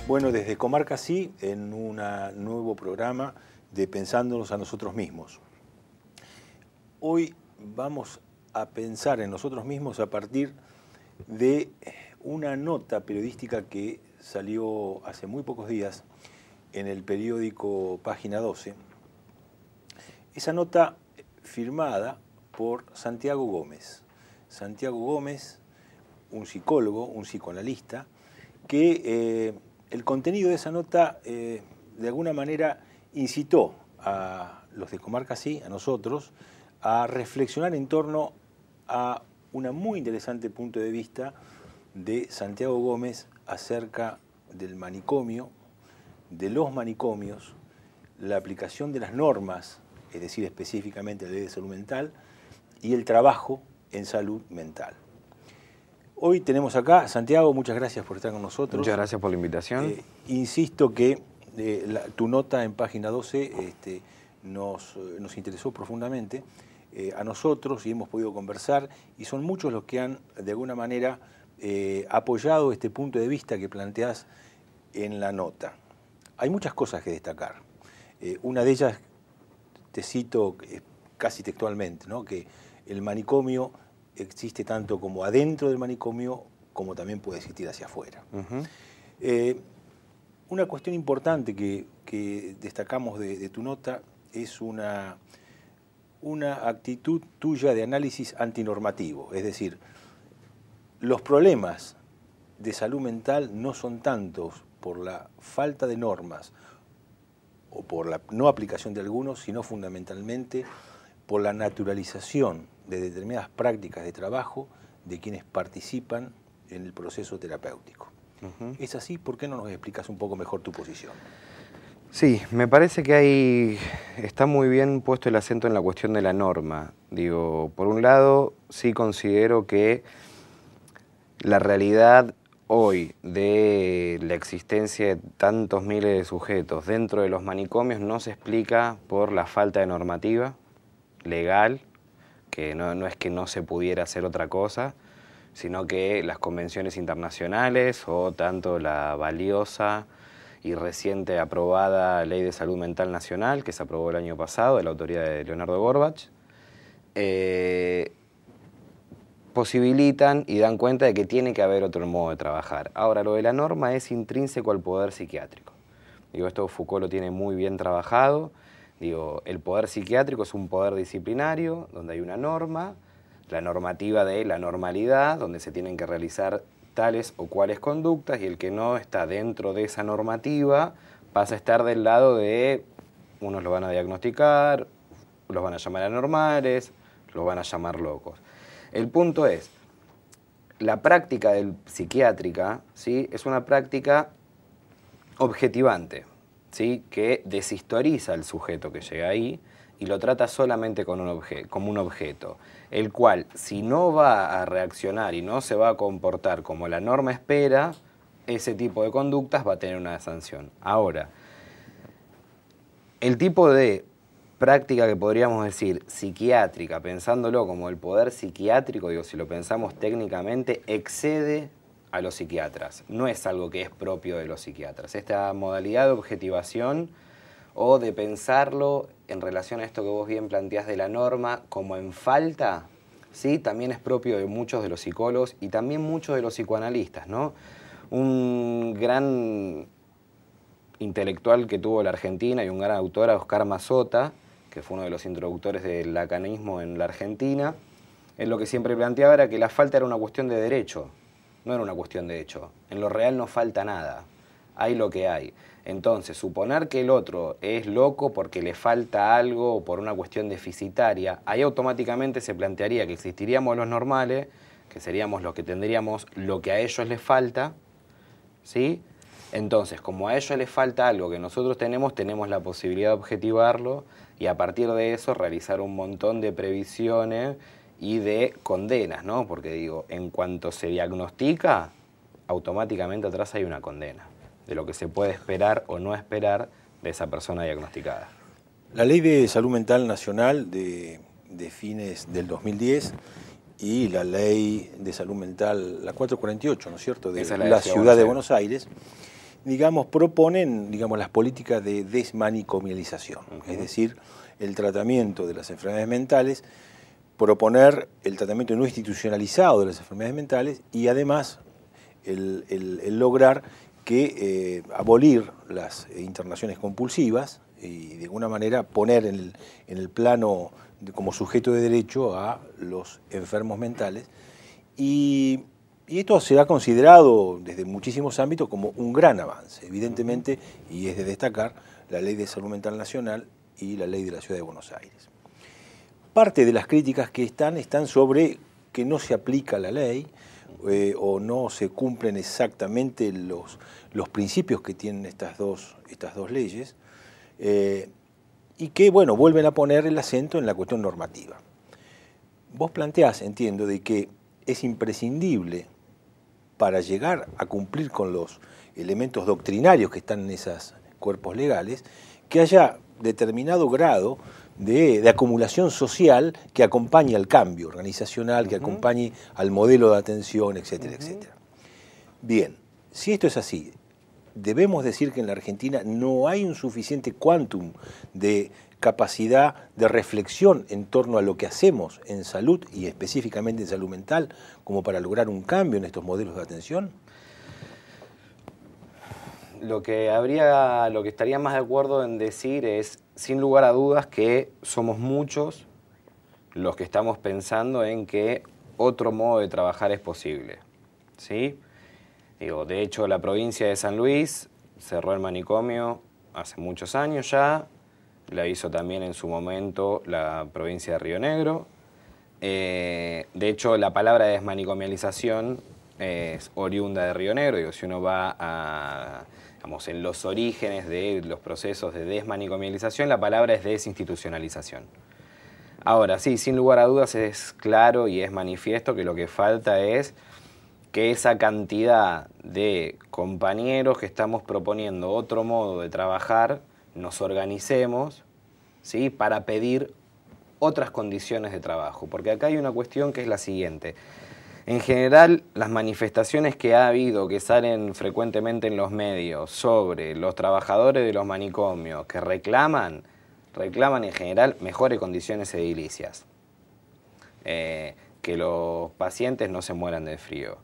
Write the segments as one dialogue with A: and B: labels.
A: Bueno, desde Comarca Sí, en un nuevo programa de Pensándonos a nosotros mismos. Hoy vamos a pensar en nosotros mismos a partir de una nota periodística que salió hace muy pocos días en el periódico Página 12. Esa nota firmada por Santiago Gómez. Santiago Gómez, un psicólogo, un psicoanalista, que el contenido de esa nota de alguna manera incitó a los de Comarca Sí, a nosotros, a reflexionar en torno a un muy interesante punto de vista de Santiago Gómez acerca del manicomio, de los manicomios, la aplicación de las normas, es decir, específicamente la ley de salud mental, y el trabajo en salud mental. Hoy tenemos acá, Santiago, muchas gracias por estar con nosotros.
B: Muchas gracias por la invitación.
A: Insisto que tu nota en Página 12 nos interesó profundamente a nosotros y hemos podido conversar, y son muchos los que han de alguna manera apoyado este punto de vista que planteás en la nota. Hay muchas cosas que destacar. Una de ellas, te cito casi textualmente, ¿no?, que el manicomio existe tanto como adentro del manicomio como también puede existir hacia afuera. Una cuestión importante que destacamos de tu nota es una actitud tuya de análisis antinormativo, es decir, los problemas de salud mental no son tantos por la falta de normas o por la no aplicación de algunos, sino fundamentalmente por la naturalización de determinadas prácticas de trabajo de quienes participan en el proceso terapéutico. ¿Es así? ¿Por qué no nos explicas un poco mejor tu posición?
B: Sí, me parece que está muy bien puesto el acento en la cuestión de la norma. Digo, por un lado, sí considero que la realidad hoy de la existencia de tantos miles de sujetos dentro de los manicomios no se explica por la falta de normativa legal, que no es que no se pudiera hacer otra cosa, sino que las convenciones internacionales o tanto la valiosa y reciente aprobada Ley de Salud Mental Nacional, que se aprobó el año pasado de la autoría de Leonardo Gorbach, posibilitan y dan cuenta de que tiene que haber otro modo de trabajar. Ahora, lo de la norma es intrínseco al poder psiquiátrico. Digo, esto Foucault lo tiene muy bien trabajado. Digo, el poder psiquiátrico es un poder disciplinario donde hay una norma, la normativa de la normalidad, donde se tienen que realizar tales o cuales conductas, y el que no está dentro de esa normativa pasa a estar del lado de unos lo van a diagnosticar, los van a llamar anormales, los van a llamar locos. El punto es, la práctica psiquiátrica, ¿sí?, es una práctica objetivante, ¿sí?, que deshistoriza al sujeto que llega ahí y lo trata solamente como un objeto, el cual, si no va a reaccionar y no se va a comportar como la norma espera, ese tipo de conductas va a tener una sanción. Ahora, el tipo de práctica que podríamos decir psiquiátrica, pensándolo como el poder psiquiátrico, digo, si lo pensamos técnicamente, excede a los psiquiatras. No es algo que es propio de los psiquiatras. Esta modalidad de objetivación o de pensarlo en relación a esto que vos bien planteás de la norma como en falta, ¿sí?, también es propio de muchos de los psicólogos y también muchos de los psicoanalistas, ¿no? Un gran intelectual que tuvo la Argentina y un gran autor, Oscar Mazota, que fue uno de los introductores del lacanismo en la Argentina, él lo que siempre planteaba era que la falta era una cuestión de derecho, no era una cuestión de hecho. En lo real no falta nada, hay lo que hay. Entonces, suponer que el otro es loco porque le falta algo o por una cuestión deficitaria, ahí automáticamente se plantearía que existiríamos los normales, que seríamos los que tendríamos lo que a ellos les falta, ¿sí? Entonces, como a ellos les falta algo que nosotros tenemos la posibilidad de objetivarlo y a partir de eso realizar un montón de previsiones y de condenas, ¿no? Porque digo, en cuanto se diagnostica, automáticamente atrás hay una condena de lo que se puede esperar o no esperar de esa persona diagnosticada.
A: La Ley de Salud Mental Nacional de fines del 2010 y la Ley de Salud Mental, la 448, ¿no es cierto?, de la Ciudad de Buenos Aires, digamos, proponen, digamos, las políticas de desmanicomialización, es decir, el tratamiento de las enfermedades mentales, proponer el tratamiento no institucionalizado de las enfermedades mentales y además el lograr que abolir las internaciones compulsivas y de alguna manera poner en el plano como sujeto de derecho a los enfermos mentales. Y esto se ha considerado desde muchísimos ámbitos como un gran avance, evidentemente, y es de destacar la Ley de Salud Mental Nacional y la Ley de la Ciudad de Buenos Aires. Parte de las críticas que están sobre que no se aplica la ley o no se cumplen exactamente los principios que tienen estas dos leyes y que, bueno, vuelven a poner el acento en la cuestión normativa. Vos planteás, entiendo, de que es imprescindible para llegar a cumplir con los elementos doctrinarios que están en esos cuerpos legales, que haya determinado grado de acumulación social que acompañe al cambio organizacional, que acompañe al modelo de atención, etcétera, etcétera. Bien, si esto es así, debemos decir que en la Argentina no hay un suficiente quantum de capacidad de reflexión en torno a lo que hacemos en salud y específicamente en salud mental como para lograr un cambio en estos modelos de atención.
B: Lo que estaría más de acuerdo en decir es, sin lugar a dudas, que somos muchos los que estamos pensando en que otro modo de trabajar es posible, ¿sí? Digo, de hecho, la provincia de San Luis cerró el manicomio hace muchos años ya, la hizo también en su momento la provincia de Río Negro. De hecho, la palabra desmanicomialización es oriunda de Río Negro. Digo, si uno va digamos, en los orígenes de los procesos de desmanicomialización, la palabra es desinstitucionalización. Ahora, sí, sin lugar a dudas es claro y es manifiesto que lo que falta es que esa cantidad de compañeros que estamos proponiendo otro modo de trabajar, nos organicemos, ¿sí?, para pedir otras condiciones de trabajo. Porque acá hay una cuestión que es la siguiente. En general, las manifestaciones que ha habido, que salen frecuentemente en los medios sobre los trabajadores de los manicomios que reclaman en general mejores condiciones edilicias, que los pacientes no se mueran de frío.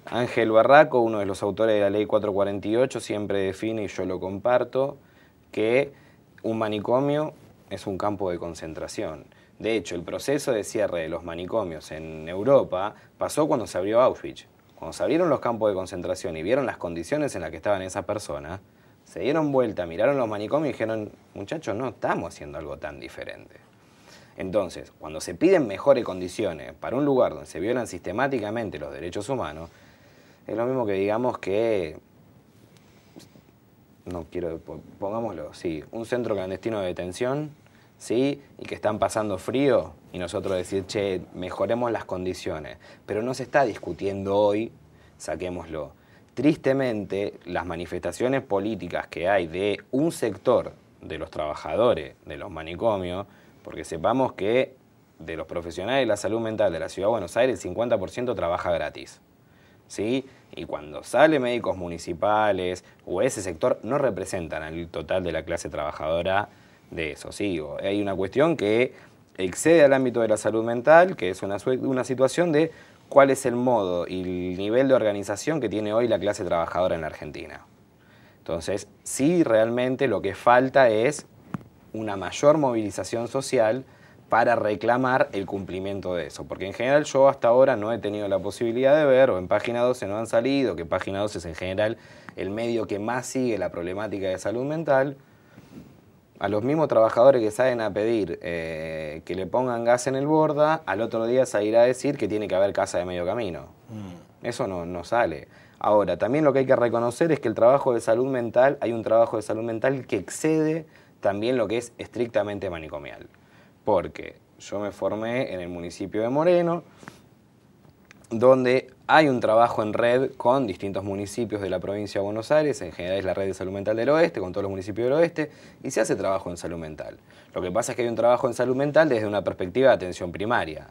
B: Ángel Barraco, uno de los autores de la Ley 448, siempre define, y yo lo comparto, que un manicomio es un campo de concentración. De hecho, el proceso de cierre de los manicomios en Europa pasó cuando se abrió Auschwitz. Cuando se abrieron los campos de concentración y vieron las condiciones en las que estaban esas personas, se dieron vuelta, miraron los manicomios y dijeron, muchachos, no estamos haciendo algo tan diferente. Entonces, cuando se piden mejores condiciones para un lugar donde se violan sistemáticamente los derechos humanos, es lo mismo que digamos que, no quiero, pongámoslo, sí, un centro clandestino de detención, ¿sí?, y que están pasando frío, y nosotros decir, che, mejoremos las condiciones. Pero no se está discutiendo hoy, saquémoslo. Tristemente, las manifestaciones políticas que hay de un sector de los trabajadores de los manicomios, porque sepamos que de los profesionales de la salud mental de la Ciudad de Buenos Aires, el 50% trabaja gratis, ¿sí? Y cuando salen médicos municipales o ese sector, no representan al total de la clase trabajadora de eso. Sí, hay una cuestión que excede al ámbito de la salud mental, que es una situación de cuál es el modo y el nivel de organización que tiene hoy la clase trabajadora en la Argentina. Entonces, sí, realmente lo que falta es una mayor movilización social para reclamar el cumplimiento de eso. Porque en general yo hasta ahora no he tenido la posibilidad de ver, o en Página 12 no han salido, que Página 12 es en general el medio que más sigue la problemática de salud mental, a los mismos trabajadores que salen a pedir que le pongan gas en el Borda, al otro día salir a decir que tiene que haber casa de medio camino. Eso no sale. Ahora, también lo que hay que reconocer es que el trabajo de salud mental, hay un trabajo de salud mental que excede también lo que es estrictamente manicomial. Porque yo me formé en el municipio de Moreno, donde hay un trabajo en red con distintos municipios de la provincia de Buenos Aires, en general es la red de salud mental del oeste, con todos los municipios del oeste, y se hace trabajo en salud mental. Lo que pasa es que hay un trabajo en salud mental desde una perspectiva de atención primaria,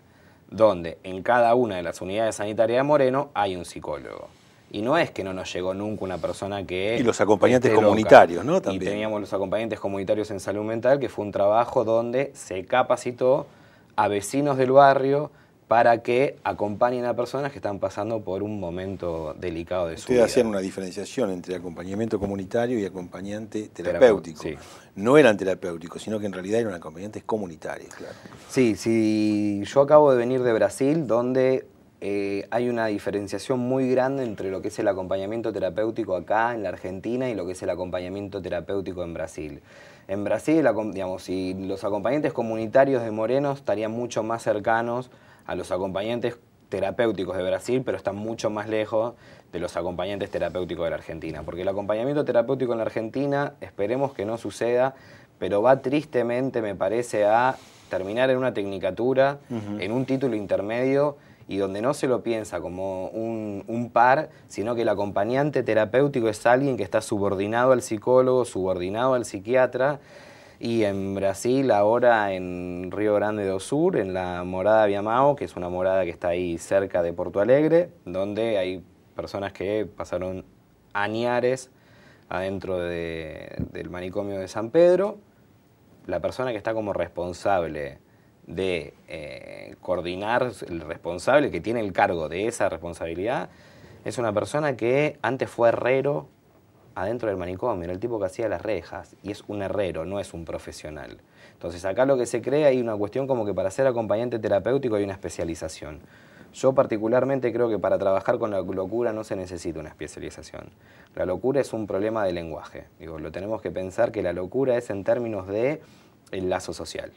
B: donde en cada una de las unidades sanitarias de Moreno hay un psicólogo. Y no es que no nos llegó nunca una persona que...
A: Y los acompañantes comunitarios, ¿no?
B: También. Y teníamos los acompañantes comunitarios en salud mental, que fue un trabajo donde se capacitó a vecinos del barrio para que acompañen a personas que están pasando por un momento delicado de su vida.
A: Ustedes hacían una diferenciación entre acompañamiento comunitario y acompañante terapéutico.
B: Sí.
A: No eran terapéuticos, sino que en realidad eran acompañantes comunitarios, claro.
B: Sí, yo acabo de venir de Brasil, donde hay una diferenciación muy grande entre lo que es el acompañamiento terapéutico acá en la Argentina y lo que es el acompañamiento terapéutico en Brasil. En Brasil, digamos, si los acompañantes comunitarios de Moreno estarían mucho más cercanos a los acompañantes terapéuticos de Brasil, pero están mucho más lejos de los acompañantes terapéuticos de la Argentina. Porque el acompañamiento terapéutico en la Argentina, esperemos que no suceda, pero va tristemente, me parece, a terminar en una tecnicatura, en un título intermedio, y donde no se lo piensa como un par, sino que el acompañante terapéutico es alguien que está subordinado al psicólogo, subordinado al psiquiatra. Y en Brasil, ahora en Río Grande do Sur, en la Morada Viamão, que es una morada que está ahí cerca de Porto Alegre, donde hay personas que pasaron añares adentro del manicomio de San Pedro. La persona que está como responsable de coordinar, el responsable que tiene el cargo de esa responsabilidad, es una persona que antes fue herrero adentro del manicomio, era el tipo que hacía las rejas, y es un herrero, no es un profesional. Entonces acá lo que se crea, hay una cuestión como que para ser acompañante terapéutico hay una especialización. Yo particularmente creo que para trabajar con la locura no se necesita una especialización. La locura es un problema de lenguaje. Digo, lo tenemos que pensar que la locura es en términos de el lazo social.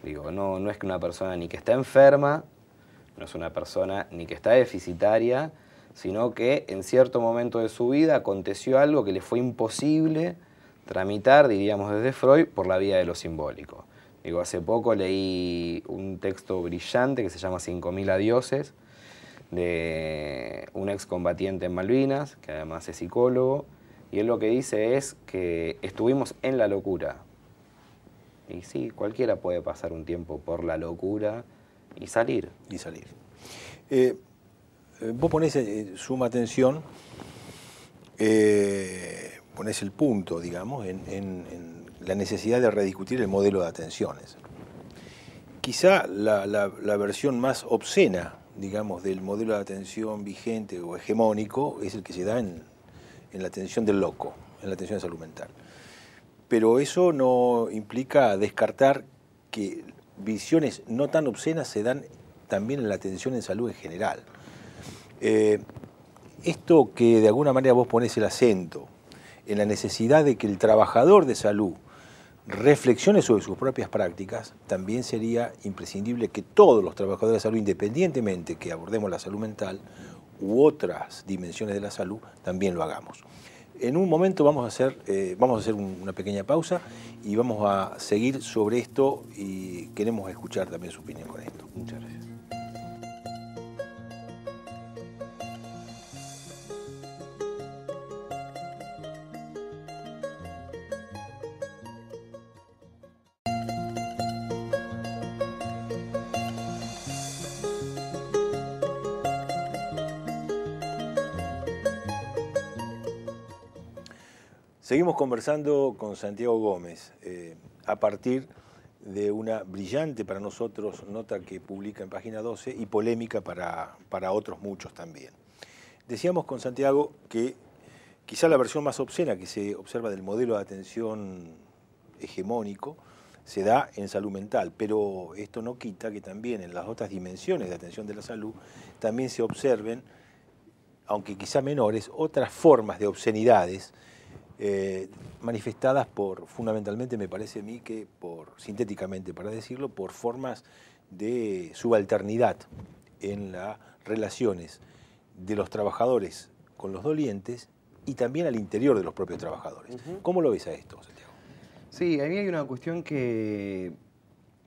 B: Digo, no es que una persona ni que está enferma, no es una persona ni que está deficitaria, sino que en cierto momento de su vida aconteció algo que le fue imposible tramitar, diríamos desde Freud, por la vía de lo simbólico. Digo, hace poco leí un texto brillante que se llama 5000 adioses, de un excombatiente en Malvinas, que además es psicólogo, y él lo que dice es que estuvimos en la locura. Y sí, cualquiera puede pasar un tiempo por la locura y salir.
A: Vos ponés suma atención, ponés el punto, digamos, en la necesidad de rediscutir el modelo de atenciones. Quizá la versión más obscena, digamos, del modelo de atención vigente o hegemónico es el que se da en la atención del loco, en la atención de salud mental. Pero eso no implica descartar que visiones no tan obscenas se dan también en la atención en salud en general. Esto que de alguna manera vos ponés el acento en la necesidad de que el trabajador de salud reflexione sobre sus propias prácticas, también sería imprescindible que todos los trabajadores de salud, independientemente que abordemos la salud mental u otras dimensiones de la salud, también lo hagamos. En un momento vamos a hacer una pequeña pausa y vamos a seguir sobre esto y queremos escuchar también su opinión con esto.
B: Muchas gracias.
A: Seguimos conversando con Santiago Gómez a partir de una brillante para nosotros nota que publica en Página 12 y polémica para otros muchos también. Decíamos con Santiago que quizá la versión más obscena que se observa del modelo de atención hegemónico se da en salud mental, pero esto no quita que también en las otras dimensiones de atención de la salud también se observen, aunque quizá menores, otras formas de obscenidades manifestadas fundamentalmente, me parece a mí que sintéticamente para decirlo, por formas de subalternidad en las relaciones de los trabajadores con los dolientes y también al interior de los propios trabajadores. ¿Cómo lo ves a esto, Santiago?
B: Sí, a mí hay una cuestión que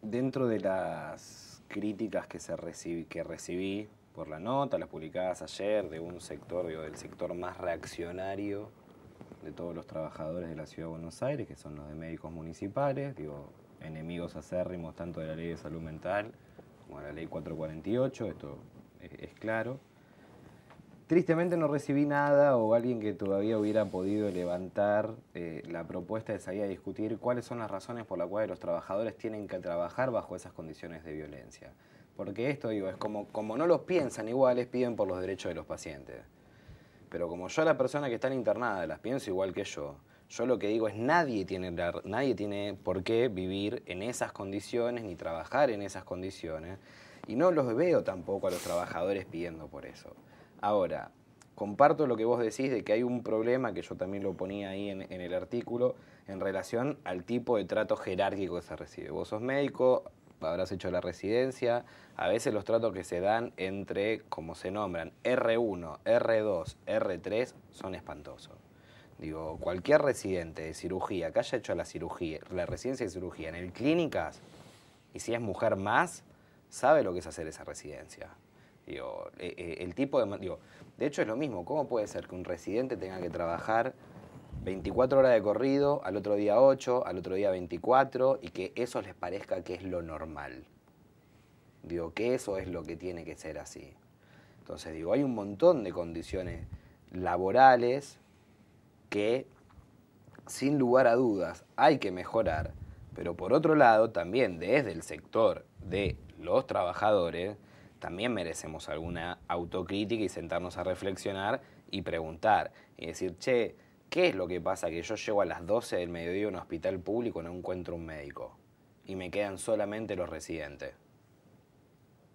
B: dentro de las críticas que recibí por la nota, las publicadas ayer, de un sector, del sector más reaccionario de todos los trabajadores de la Ciudad de Buenos Aires, que son los de médicos municipales, enemigos acérrimos tanto de la Ley de Salud Mental como de la Ley 448, esto es claro. Tristemente no recibí nada o alguien que todavía hubiera podido levantar la propuesta de salir a discutir cuáles son las razones por las cuales los trabajadores tienen que trabajar bajo esas condiciones de violencia. Porque esto, digo, es como no los piensan iguales, piden por los derechos de los pacientes. Pero como yo a la persona que están internadas las pienso igual que yo lo que digo es nadie tiene por qué vivir en esas condiciones ni trabajar en esas condiciones. Y no los veo tampoco a los trabajadores pidiendo por eso. Ahora, comparto lo que vos decís de que hay un problema, que yo también lo ponía ahí en el artículo, en relación al tipo de trato jerárquico que se recibe. Vos sos médico, habrás hecho la residencia, a veces los tratos que se dan entre, como se nombran, R1, R2, R3, son espantosos. Digo, cualquier residente de cirugía que haya hecho la residencia de cirugía en el clínicas, y si es mujer más, sabe lo que es hacer esa residencia. Digo, de hecho es lo mismo. ¿Cómo puede ser que un residente tenga que trabajar 24 horas de corrido, al otro día 8, al otro día 24, y que eso les parezca que es lo normal? Digo, que eso es lo que tiene que ser así. Entonces, digo, hay un montón de condiciones laborales que, sin lugar a dudas, hay que mejorar, pero por otro lado, también desde el sector de los trabajadores, también merecemos alguna autocrítica y sentarnos a reflexionar y preguntar. Y decir, che, ¿qué es lo que pasa que yo llego a las 12 del mediodía a un hospital público y no encuentro un médico? Y me quedan solamente los residentes.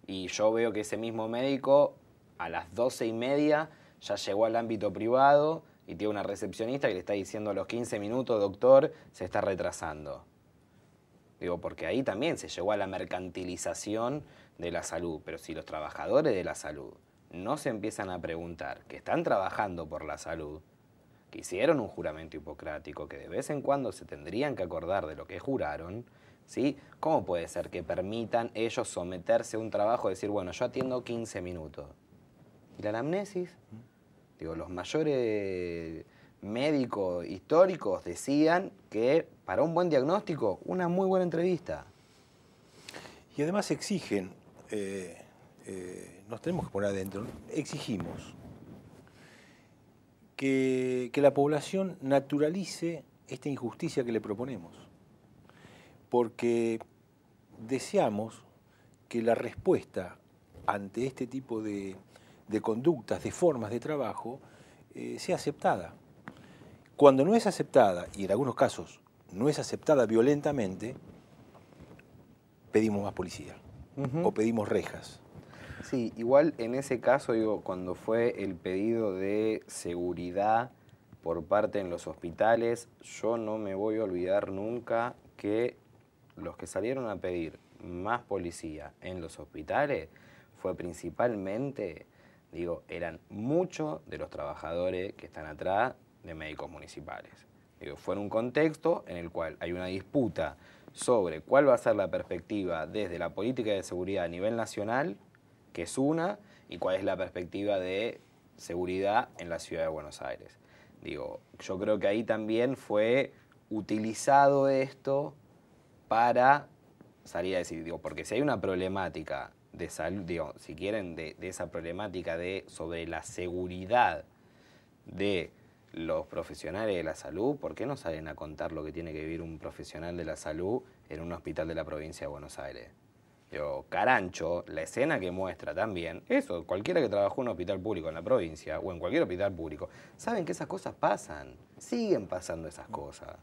B: Y yo veo que ese mismo médico a las 12:30 ya llegó al ámbito privado y tiene una recepcionista que le está diciendo a los 15 minutos, doctor, se está retrasando. Digo, porque ahí también se llegó a la mercantilización de la salud. Pero si los trabajadores de la salud no se empiezan a preguntar que están trabajando por la salud, que hicieron un juramento hipocrático, que de vez en cuando se tendrían que acordar de lo que juraron, ¿sí? ¿Cómo puede ser que permitan ellos someterse a un trabajo y decir, bueno, yo atiendo 15 minutos? ¿Y la anamnesis? Digo, los mayores médicos históricos decían que para un buen diagnóstico, una muy buena entrevista.
A: Y además exigen, nos tenemos que poner adentro, exigimos que la población naturalice esta injusticia que le proponemos. Porque deseamos que la respuesta ante este tipo de conductas, de formas de trabajo, sea aceptada. Cuando no es aceptada, y en algunos casos no es aceptada violentamente, pedimos más policía o pedimos rejas.
B: Sí, igual en ese caso, digo, cuando fue el pedido de seguridad por parte en los hospitales, yo no me voy a olvidar nunca que los que salieron a pedir más policía en los hospitales fue principalmente, digo, eran muchos de los trabajadores que están atrás de médicos municipales. Digo, fue en un contexto en el cual hay una disputa sobre cuál va a ser la perspectiva desde la política de seguridad a nivel nacional, que es una, y cuál es la perspectiva de seguridad en la ciudad de Buenos Aires. Digo, yo creo que ahí también fue utilizado esto para salir a decir, digo, porque si hay una problemática de salud, digo, si quieren, de esa problemática sobre la seguridad de los profesionales de la salud, ¿por qué no salen a contar lo que tiene que vivir un profesional de la salud en un hospital de la provincia de Buenos Aires? Digo, Carancho, la escena que muestra también, eso, cualquiera que trabajó en un hospital público en la provincia o en cualquier hospital público, saben que esas cosas pasan, siguen pasando esas cosas.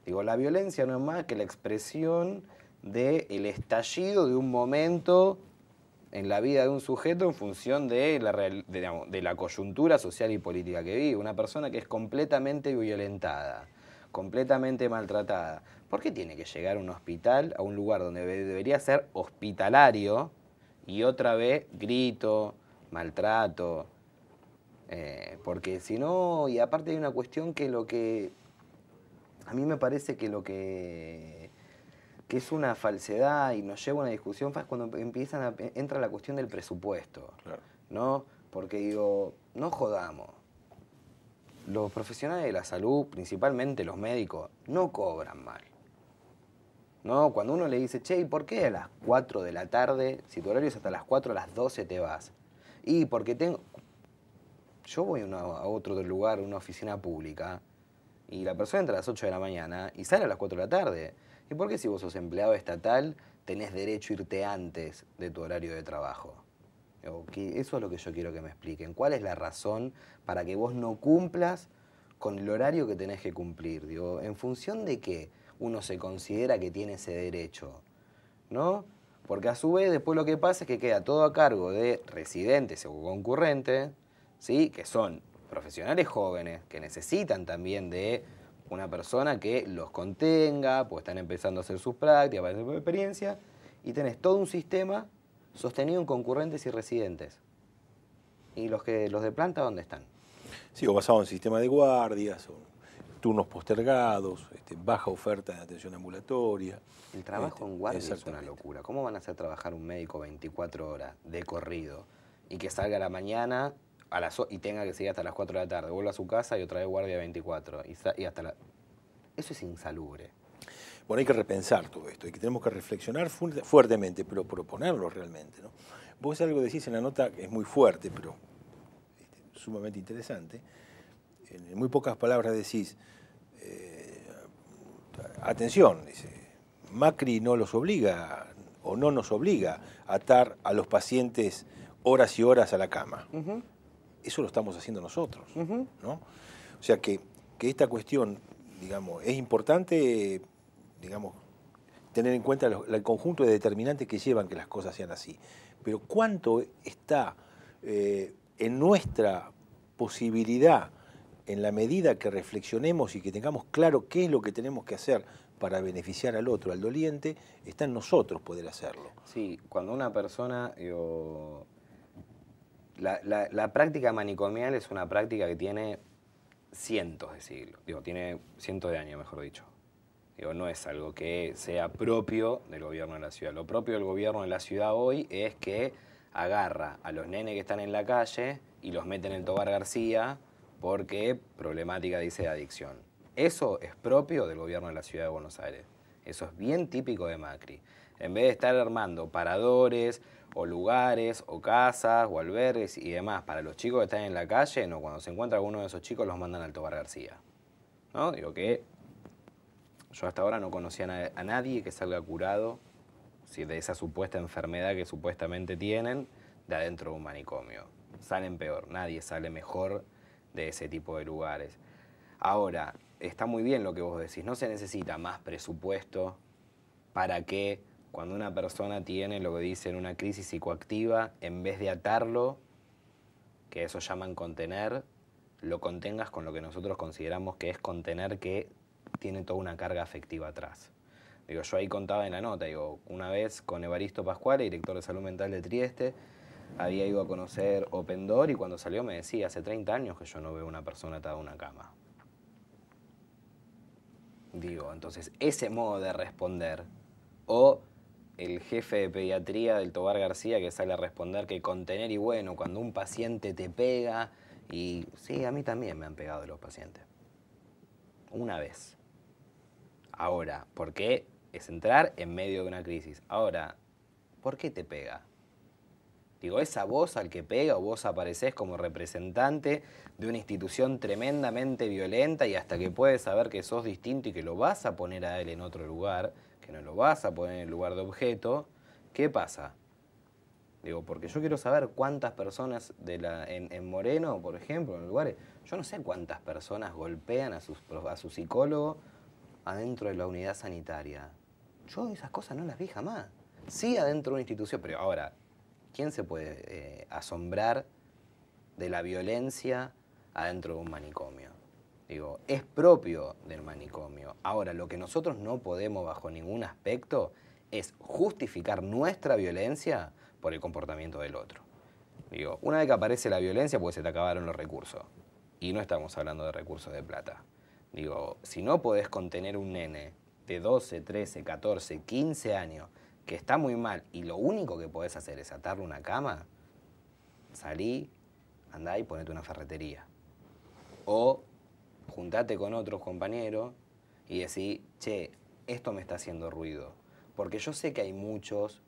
B: Digo, la violencia no es más que la expresión del estallido de un momento en la vida de un sujeto en función de la coyuntura social y política que vive. Una persona que es completamente violentada, completamente maltratada. ¿Por qué tiene que llegar a un hospital, a un lugar donde debería ser hospitalario, y otra vez grito, maltrato? Porque si no, y aparte hay una cuestión que a mí me parece que es una falsedad y nos lleva a una discusión es cuando entra la cuestión del presupuesto, claro, ¿no? Porque digo, no jodamos. Los profesionales de la salud, principalmente los médicos, no cobran mal. ¿No? Cuando uno le dice, che, ¿y por qué a las 4 de la tarde, si tu horario es hasta las 4, a las 12 te vas? Y porque tengo... yo voy a otro lugar, una oficina pública, y la persona entra a las 8 de la mañana y sale a las 4 de la tarde. ¿Y por qué si vos sos empleado estatal tenés derecho a irte antes de tu horario de trabajo? Eso es lo que yo quiero que me expliquen. ¿Cuál es la razón para que vos no cumplas con el horario que tenés que cumplir? Digo, ¿en función de qué uno se considera que tiene ese derecho? ¿No? Porque a su vez después lo que pasa es que queda todo a cargo de residentes o concurrentes, ¿sí? Que son profesionales jóvenes que necesitan también de una persona que los contenga, pues están empezando a hacer sus prácticas, para hacer su experiencia, y tenés todo un sistema sostenido en concurrentes y residentes. ¿Y los de planta dónde están?
A: Sí, o basado en sistema de guardias, o turnos postergados, baja oferta de atención ambulatoria.
B: El trabajo en guardia es una locura. ¿Cómo van a hacer trabajar un médico 24 horas de corrido y que salga a la mañana y tenga que seguir hasta las 4 de la tarde, vuelva a su casa y otra vez guardia 24 y hasta la... Eso es insalubre.
A: Bueno, hay que repensar todo esto y que tenemos que reflexionar fuertemente, pero proponerlo realmente, ¿no? Vos algo decís en la nota que es muy fuerte, pero sumamente interesante. En muy pocas palabras decís, atención, dice, Macri no los obliga o no nos obliga a atar a los pacientes horas y horas a la cama. Eso lo estamos haciendo nosotros, ¿no? O sea que esta cuestión, digamos, es importante, digamos, tener en cuenta el conjunto de determinantes que llevan que las cosas sean así. Pero ¿cuánto está en nuestra posibilidad, en la medida que reflexionemos y que tengamos claro qué es lo que tenemos que hacer para beneficiar al otro, al doliente, está en nosotros poder hacerlo?
B: Sí, cuando una persona... La práctica manicomial es una práctica que tiene cientos de siglos, tiene cientos de años, mejor dicho. No es algo que sea propio del gobierno de la ciudad. Lo propio del gobierno de la ciudad hoy es que agarra a los nenes que están en la calle y los mete en el Tobar García porque problemática, dice, de adicción. Eso es propio del gobierno de la ciudad de Buenos Aires. Eso es bien típico de Macri. En vez de estar armando paradores o lugares o casas o albergues y demás para los chicos que están en la calle, no, cuando se encuentra alguno de esos chicos los mandan al Tobar García. ¿No? Digo que yo hasta ahora no conocía a nadie que salga curado de esa supuesta enfermedad que supuestamente tienen de adentro de un manicomio. Salen peor, nadie sale mejor de ese tipo de lugares. Ahora, está muy bien lo que vos decís, no se necesita más presupuesto para que cuando una persona tiene lo que dicen una crisis psicoactiva, en vez de atarlo, que eso llaman contener, lo contengas con lo que nosotros consideramos que es contener, que tiene toda una carga afectiva atrás. Yo ahí contaba en la nota, una vez con Evaristo Pascuale, director de salud mental de Trieste, había ido a conocer Open Door y cuando salió me decía, hace 30 años que yo no veo una persona atada a una cama. Entonces ese modo de responder, o el jefe de pediatría del Tobar García que sale a responder que contener y bueno, cuando un paciente te pega, y sí, a mí también me han pegado los pacientes. Una vez. Ahora, ¿por qué? Es entrar en medio de una crisis. Ahora, ¿por qué te pega? ¿Es a vos al que pega o vos aparecés como representante de una institución tremendamente violenta y hasta que puedes saber que sos distinto y que lo vas a poner a él en otro lugar, que no lo vas a poner en el lugar de objeto? ¿Qué pasa? Porque yo quiero saber cuántas personas en Moreno, por ejemplo, en lugares, yo no sé cuántas personas golpean a su psicólogo adentro de la unidad sanitaria. Yo esas cosas no las vi jamás. Sí adentro de una institución, pero ahora, ¿quién se puede asombrar de la violencia adentro de un manicomio? Es propio del manicomio. Ahora, lo que nosotros no podemos bajo ningún aspecto es justificar nuestra violencia por el comportamiento del otro. Una vez que aparece la violencia, pues se te acabaron los recursos. Y no estamos hablando de recursos de plata. Si no podés contener un nene de 12, 13, 14, 15 años que está muy mal y lo único que podés hacer es atarle una cama, salí, andá y ponete una ferretería. O juntate con otros compañeros y decís, che, esto me está haciendo ruido. Porque yo sé que hay muchos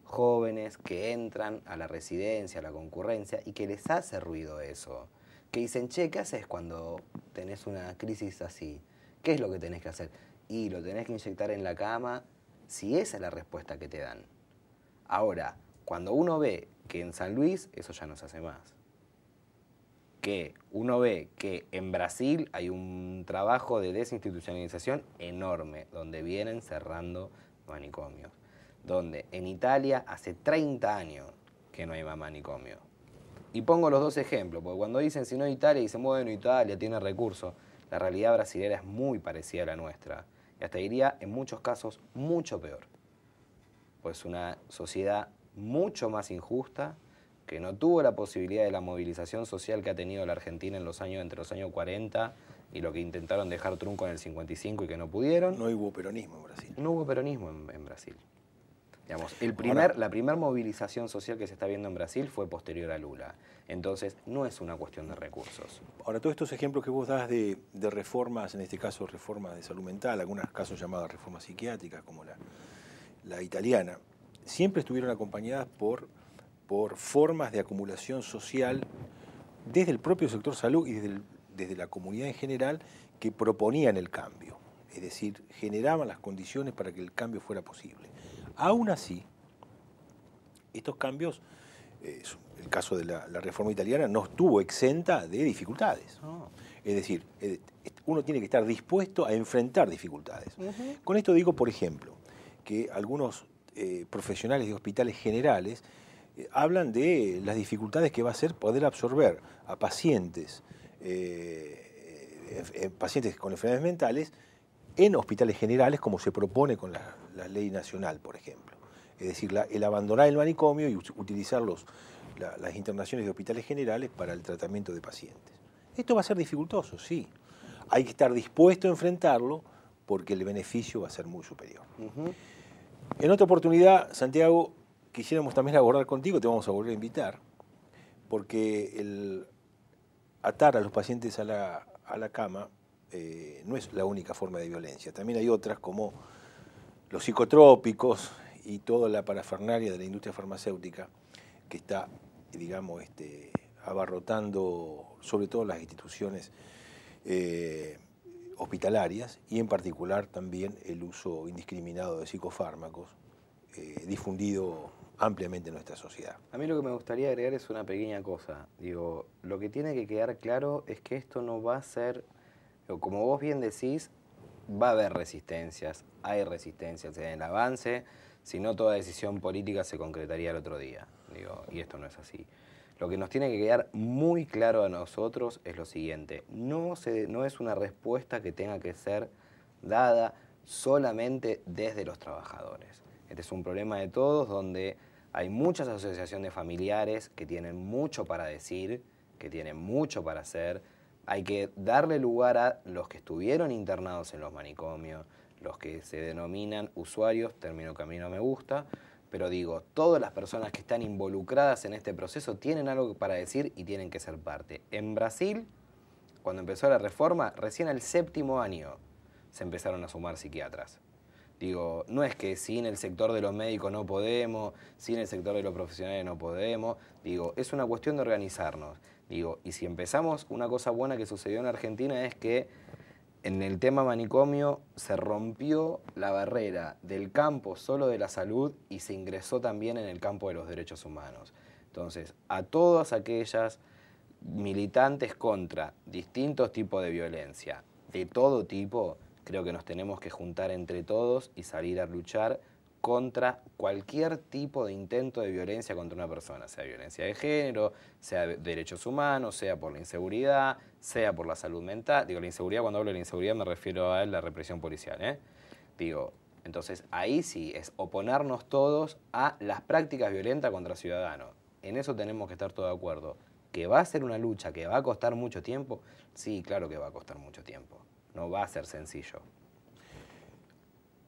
B: jóvenes que entran a la residencia, a la concurrencia, y que les hace ruido eso. que dicen, che, ¿qué haces cuando tenés una crisis así? ¿Qué es lo que tenés que hacer? Y lo tenés que inyectar en la cama, si esa es la respuesta que te dan. Ahora, cuando uno ve que en San Luis eso ya no se hace más, que uno ve que en Brasil hay un trabajo de desinstitucionalización enorme, donde vienen cerrando manicomios, donde en Italia hace 30 años que no hay más manicomio. Y pongo los dos ejemplos, porque cuando dicen si no Italia, dicen, bueno, Italia tiene recursos. La realidad brasilera es muy parecida a la nuestra, y hasta diría, en muchos casos, mucho peor. Pues una sociedad mucho más injusta, que no tuvo la posibilidad de la movilización social que ha tenido la Argentina en entre los años 40 y lo que intentaron dejar trunco en el 55 y que no pudieron.
A: No hubo peronismo en Brasil.
B: No hubo peronismo en Brasil. Digamos, la primera movilización social que se está viendo en Brasil fue posterior a Lula. Entonces, no es una cuestión de recursos.
A: Ahora, todos estos ejemplos que vos das de reformas, en este caso reformas de salud mental, algunos casos llamadas reformas psiquiátricas, como la italiana, siempre estuvieron acompañadas por formas de acumulación social desde el propio sector salud y desde la comunidad en general que proponían el cambio. Es decir, generaban las condiciones para que el cambio fuera posible. Aún así, estos cambios, el caso de la reforma italiana, no estuvo exenta de dificultades.
B: Oh.
A: Es decir, uno tiene que estar dispuesto a enfrentar dificultades. Con esto digo, por ejemplo, que algunos profesionales de hospitales generales hablan de las dificultades que va a ser poder absorber a pacientes, pacientes con enfermedades mentales en hospitales generales, como se propone con la ley nacional, por ejemplo. Es decir, el abandonar el manicomio y utilizar las internaciones de hospitales generales para el tratamiento de pacientes. Esto va a ser dificultoso, sí. Hay que estar dispuesto a enfrentarlo porque el beneficio va a ser muy superior. En otra oportunidad, Santiago, quisiéramos también abordar contigo, te vamos a volver a invitar, porque el atar a los pacientes a la cama no es la única forma de violencia. También hay otras como los psicotrópicos y toda la parafernalia de la industria farmacéutica que está, digamos, abarrotando sobre todo las instituciones hospitalarias y en particular también el uso indiscriminado de psicofármacos difundido ampliamente en nuestra sociedad.
B: A mí lo que me gustaría agregar es una pequeña cosa. Digo, lo que tiene que quedar claro es que esto no va a ser, como vos bien decís, va a haber resistencias, hay resistencias en el avance, si no toda decisión política se concretaría el otro día. Digo, y esto no es así. Lo que nos tiene que quedar muy claro a nosotros es lo siguiente, no es una respuesta que tenga que ser dada solamente desde los trabajadores. Este es un problema de todos donde hay muchas asociaciones de familiares que tienen mucho para decir, que tienen mucho para hacer. Hay que darle lugar a los que estuvieron internados en los manicomios, los que se denominan usuarios, término que a mí no me gusta, pero digo, todas las personas que están involucradas en este proceso tienen algo para decir y tienen que ser parte. En Brasil, cuando empezó la reforma, recién al 7º año se empezaron a sumar psiquiatras. Digo, no es que sin el sector de los médicos no podemos, sin el sector de los profesionales no podemos. Digo, es una cuestión de organizarnos. Digo, y si empezamos, una cosa buena que sucedió en Argentina es que en el tema manicomio se rompió la barrera del campo solo de la salud y se ingresó también en el campo de los derechos humanos. Entonces, a todas aquellas militantes contra distintos tipos de violencia, de todo tipo, creo que nos tenemos que juntar entre todos y salir a luchar contra cualquier tipo de intento de violencia contra una persona, sea violencia de género, sea derechos humanos, sea por la inseguridad, sea por la salud mental. Digo, la inseguridad, cuando hablo de la inseguridad me refiero a la represión policial, Digo, entonces ahí sí es oponernos todos a las prácticas violentas contra ciudadanos. En eso tenemos que estar todos de acuerdo. ¿Que va a ser una lucha que va a costar mucho tiempo? Sí, claro que va a costar mucho tiempo. No va a ser sencillo.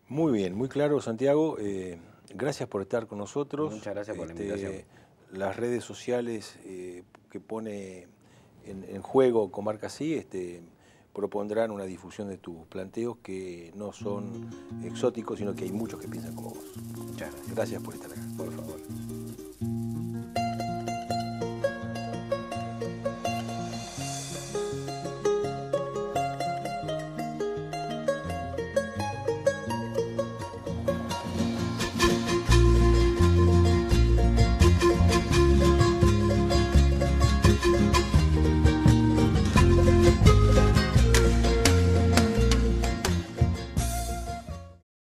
A: Muy bien, muy claro, Santiago. Gracias por estar con nosotros.
B: Muchas gracias por la invitación.
A: Las redes sociales que pone en juego Comarca Sí propondrán una difusión de tus planteos que no son exóticos, sino que hay muchos que piensan como vos.
B: Muchas gracias.
A: Gracias por estar acá.
B: Por favor.